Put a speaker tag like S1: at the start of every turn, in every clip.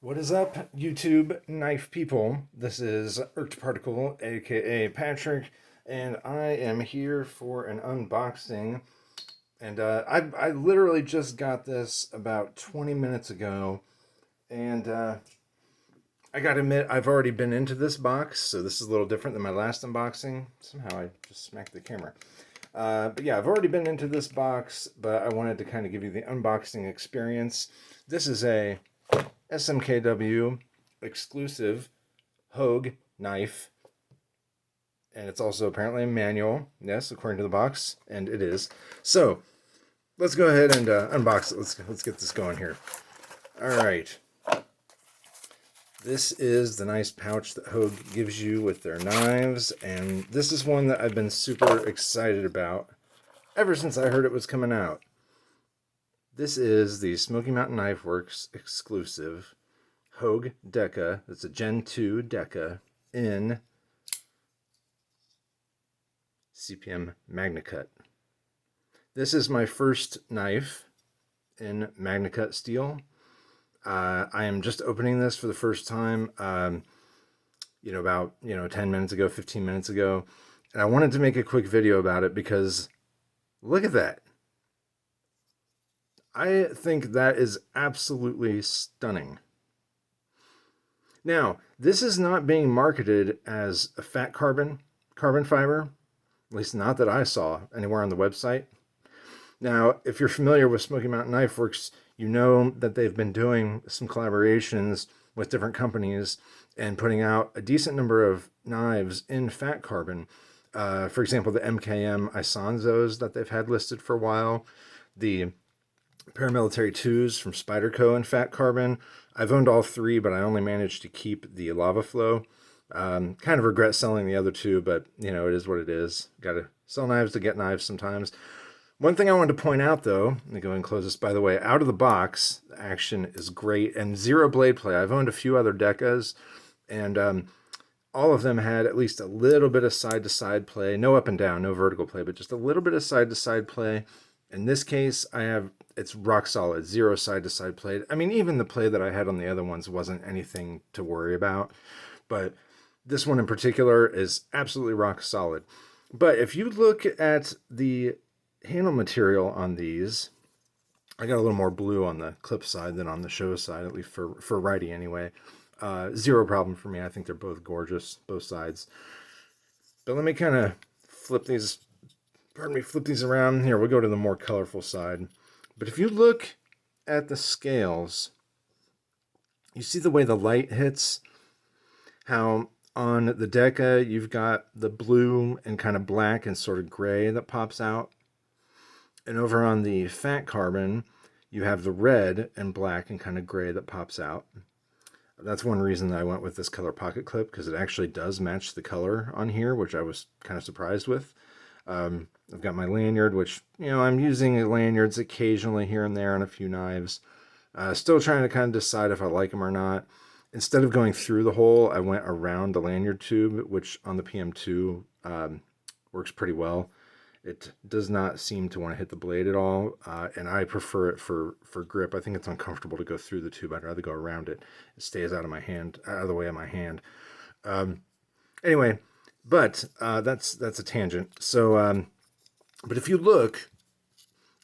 S1: What is up, YouTube knife people? This is Irked Particle, aka Patrick, and I am here for an unboxing. And I literally just got this about 20 minutes ago, and I gotta admit, I've already been into this box, so this is a little different than my last unboxing. Somehow I just smacked the camera. But yeah, I've already been into this box, but I wanted to kind of give you the unboxing experience. This is a SMKW Exclusive Hogue knife, and it's also apparently a manual. Yes, according to the box, and it is. So let's go ahead and unbox it. Let's get this going here. All right. This is the nice pouch that Hogue gives you with their knives, and this is one that I've been super excited about ever since I heard it was coming out. This is the Smoky Mountain Knife Works exclusive Hogue Deka. It's a Gen 2 Deka in CPM MagnaCut. This is my first knife in MagnaCut steel. I am just opening this for the first time, about 10 minutes ago, 15 minutes ago. And I wanted to make a quick video about it because look at that. I think that is absolutely stunning. Now, this is not being marketed as a fat carbon fiber, at least not that I saw anywhere on the website. Now, if you're familiar with Smoky Mountain Knife Works, you know that they've been doing some collaborations with different companies and putting out a decent number of knives in fat carbon. For example, the MKM Isonzos that they've had listed for a while, the paramilitary 2s from Spyderco in fat carbon. I've owned all three, but I only managed to keep the lava flow. Kind of regret selling the other two, but it is what it is. Got to sell knives to get knives sometimes. One thing I wanted to point out, though, let me go ahead and close this, by the way, out of the box, the action is great, and zero blade play. I've owned a few other Dekas, and all of them had at least a little bit of side-to-side play. No up and down, no vertical play, but just a little bit of side-to-side play. In this case, it's rock solid, zero side-to-side play. I mean, even the play that I had on the other ones wasn't anything to worry about, but this one in particular is absolutely rock solid. But if you look at the handle material on these, I got a little more blue on the clip side than on the show side, at least for righty anyway. Zero problem for me. I think they're both gorgeous, both sides. But let me kind of flip these around. Here, we'll go to the more colorful side. But if you look at the scales, you see the way the light hits, how on the Deka you've got the blue and kind of black and sort of gray that pops out. And over on the fat carbon, you have the red and black and kind of gray that pops out. That's one reason that I went with this color pocket clip, because it actually does match the color on here, which I was kind of surprised with. I've got my lanyard, which, I'm using lanyards occasionally here and there on a few knives. Still trying to kind of decide if I like them or not. Instead of going through the hole, I went around the lanyard tube, which on the PM2 works pretty well. It does not seem to want to hit the blade at all, and I prefer it for grip. I think it's uncomfortable to go through the tube. I'd rather go around it. It stays out of my hand, out of the way of my hand. Anyway, but that's a tangent. So, but if you look,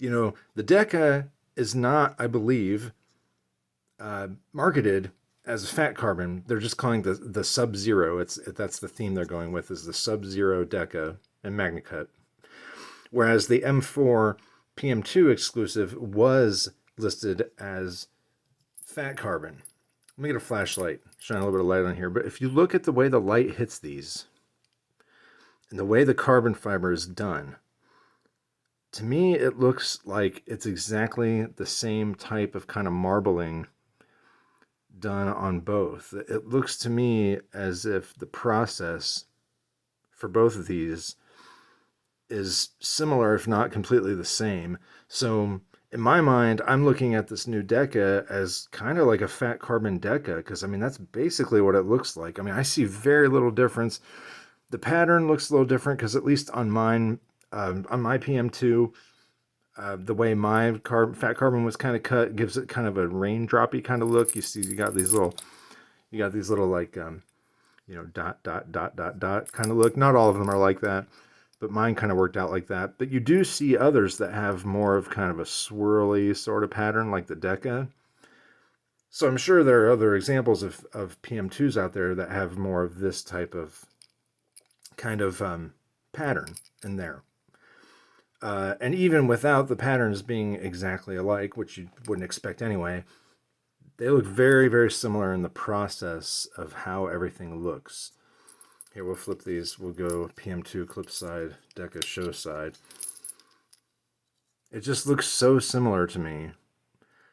S1: the Deka is not, I believe, marketed as a fat carbon. They're just calling the Sub-Zero. That's the theme they're going with, is the Sub-Zero Deka and MagnaCut. Whereas the M4 PM2 exclusive was listed as fat carbon. Let me get a flashlight, shine a little bit of light on here. But if you look at the way the light hits these and the way the carbon fiber is done, to me it looks like it's exactly the same type of kind of marbling done on both. It looks to me as if the process for both of these is similar, if not completely the same. So in my mind, I'm looking at this new Deka as kind of like a fat carbon Deka, because that's basically what it looks like. I see very little difference. The pattern looks a little different, because at least on mine, on my PM2, The way my fat carbon was kind of cut gives it kind of a raindroppy kind of look. You see, you got these little like, dot, dot, dot, dot, dot kind of look. Not all of them are like that, but mine kind of worked out like that. But you do see others that have more of kind of a swirly sort of pattern, like the Deka. So I'm sure there are other examples of PM2s out there that have more of this type of kind of pattern in there. And even without the patterns being exactly alike, which you wouldn't expect anyway, they look very, very similar in the process of how everything looks. Here, we'll flip these. We'll go PM2 clip side, Deka show side. It just looks so similar to me.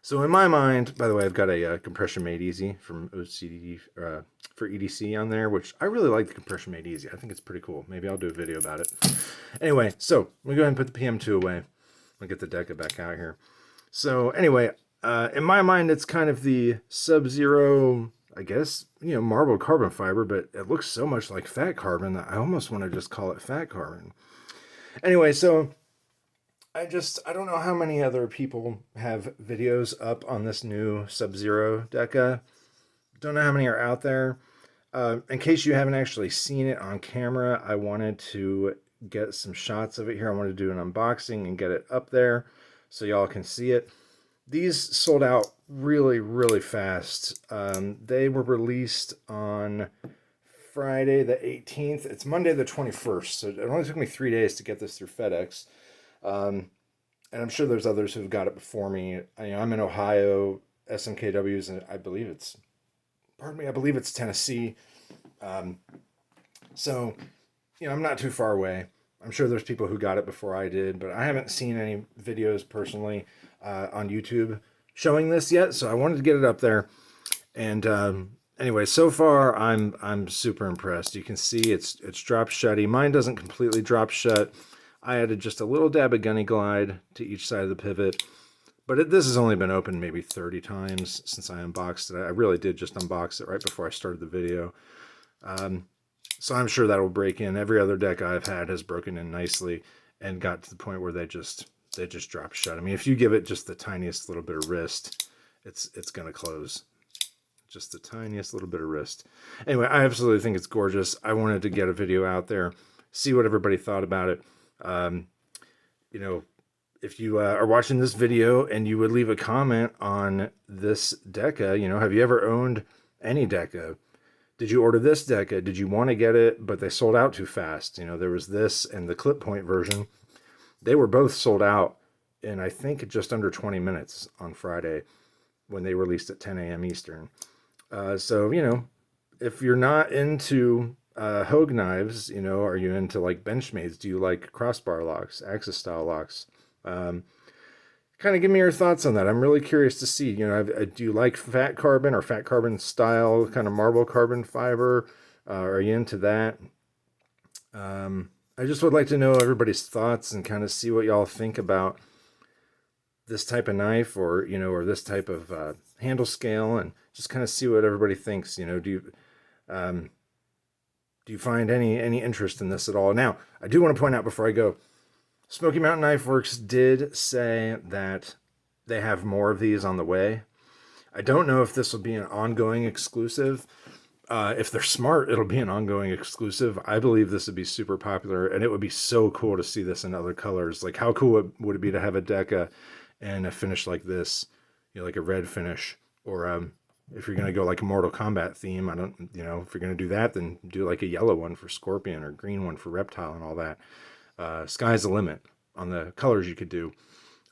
S1: So in my mind, by the way, I've got a compression made easy from OCD for EDC on there, which I really like the compression made easy. I think it's pretty cool. Maybe I'll do a video about it. Anyway, so we'll go ahead and put the PM2 away. I'll get the Deka back out here. So anyway, in my mind, it's kind of the Sub-Zero, I guess, marbled carbon fiber, but it looks so much like fat carbon that I almost want to just call it fat carbon. Anyway, so I don't know how many other people have videos up on this new Sub-Zero Deka. Don't know how many are out there. In case you haven't actually seen it on camera, I wanted to get some shots of it here. I wanted to do an unboxing and get it up there so y'all can see it. These sold out really, really fast. They were released on Friday the 18th. It's Monday the 21st, so it only took me 3 days to get this through FedEx. And I'm sure there's others who've got it before me. I'm in Ohio. SMKW's, and I believe it's Tennessee. So, I'm not too far away. I'm sure there's people who got it before I did, but I haven't seen any videos personally on YouTube showing this yet. So I wanted to get it up there. And anyway, so far I'm super impressed. You can see it's dropped shutty. Mine doesn't completely drop shut. I added just a little dab of gunny glide to each side of the pivot. But this has only been opened maybe 30 times since I unboxed it. I really did just unbox it right before I started the video. So I'm sure that'll break in. Every other Deka I've had has broken in nicely and got to the point where they just drop shut. I mean, if you give it just the tiniest little bit of wrist, it's going to close. Just the tiniest little bit of wrist. Anyway, I absolutely think it's gorgeous. I wanted to get a video out there, see what everybody thought about it. If you are watching this video and you would leave a comment on this Deka, have you ever owned any Deka? Did you order this Deka? Did you want to get it, but they sold out too fast? There was this and the clip point version. They were both sold out in, I think, just under 20 minutes on Friday when they released at 10 a.m. Eastern. So, if you're not into Hogue knives, are you into like Benchmade's? Do you like crossbar locks, Axis style locks? Kind of give me your thoughts on that. I'm really curious to see, do you like fat carbon or fat carbon style kind of marble carbon fiber? Are you into that? I just would like to know everybody's thoughts and kind of see what y'all think about this type of knife or this type of handle scale, and just kind of see what everybody thinks. Do you find any interest in this at all? Now, I do want to point out before I go, Smoky Mountain Knife Works did say that they have more of these on the way. I don't know if this will be an ongoing exclusive. If they're smart, it'll be an ongoing exclusive. I believe this would be super popular, and it would be so cool to see this in other colors. Like, how cool would it be to have a Deka and a finish like this, like a red finish, or if you're going to go like a Mortal Kombat theme, if you're going to do that, then do like a yellow one for Scorpion or green one for Reptile and all that. Sky's the limit on the colors you could do.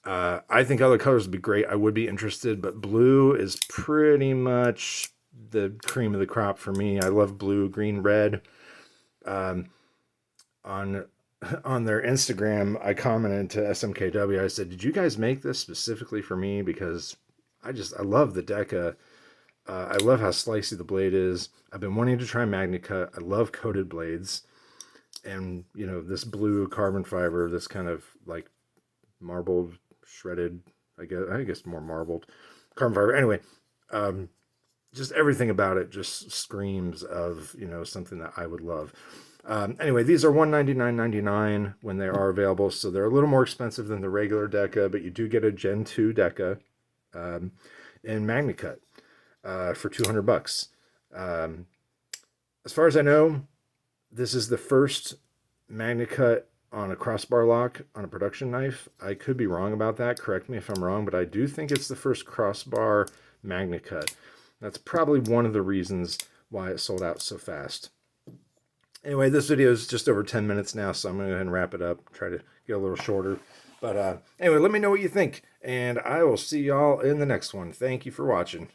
S1: I think other colors would be great. I would be interested, but blue is pretty much the cream of the crop for me. I love blue, green, red. On their Instagram, I commented to SMKW. I said, "Did you guys make this specifically for me? Because I love the Deka. I love how slicey the blade is. I've been wanting to try MagnaCut. I love coated blades." And, this blue carbon fiber, this kind of like marbled, shredded, I guess more marbled carbon fiber. Anyway, just everything about it just screams of, something that I would love. Anyway, these are $199.99 when they are available, so they're a little more expensive than the regular Deka, but you do get a Gen 2 Deka in MagnaCut for $200. As far as I know, this is the first MagnaCut on a crossbar lock on a production knife. I could be wrong about that. Correct me if I'm wrong, but I do think it's the first crossbar MagnaCut. That's probably one of the reasons why it sold out so fast. Anyway, this video is just over 10 minutes now, so I'm going to go ahead and wrap it up. Try to get a little shorter. But anyway, let me know what you think, and I will see y'all in the next one. Thank you for watching.